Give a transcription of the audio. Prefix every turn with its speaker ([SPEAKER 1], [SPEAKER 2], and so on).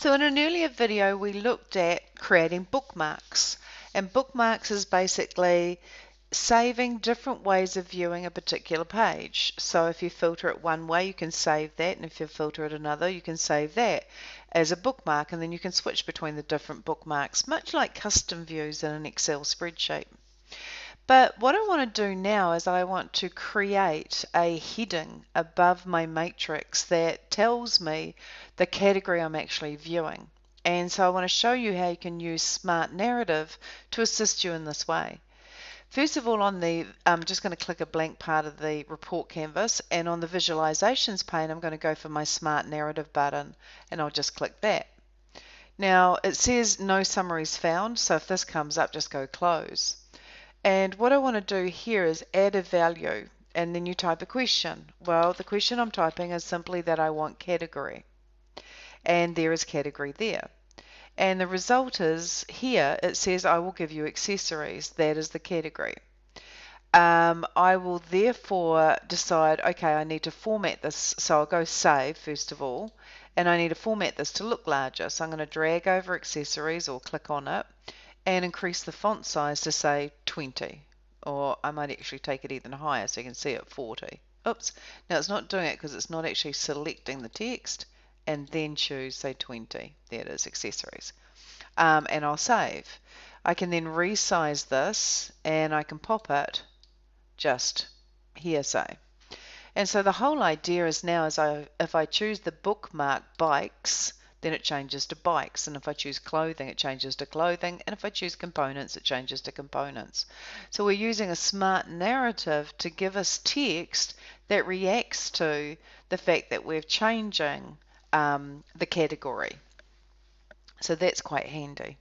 [SPEAKER 1] So in an earlier video we looked at creating bookmarks, and bookmarks is basically saving different ways of viewing a particular page. So if you filter it one way you can save that, and if you filter it another you can save that as a bookmark, and then you can switch between the different bookmarks, much like custom views in an Excel spreadsheet. But what I want to do now is I want to create a heading above my matrix that tells me the category I'm actually viewing. And so I want to show you how you can use Smart Narrative to assist you in this way. First of all, I'm just going to click a blank part of the report canvas, and on the visualizations pane I'm going to go for my Smart Narrative button, and I'll just click that. Now it says no summaries found, so if this comes up just go close. And what I want to do here is add a value, and then you type a question. Well, the question I'm typing is simply that I want category, and there is category there. And the result is here it says I will give you accessories. That is the category. I will therefore decide, okay, I need to format this, so I'll go save first of all, and I need to format this to look larger. So I'm going to drag over accessories or click on it and increase the font size to say 20, or I might actually take it even higher so you can see it 40. Oops, now it's not doing it because it's not actually selecting the text, and then choose say 20. There it is, accessories. And I'll save. I can then resize this and I can pop it just here, say. And so the whole idea is now if I choose the bookmark bikes, then it changes to bikes, and if I choose clothing it changes to clothing, and if I choose components it changes to components. So we're using a smart narrative to give us text that reacts to the fact that we're changing the category. So that's quite handy.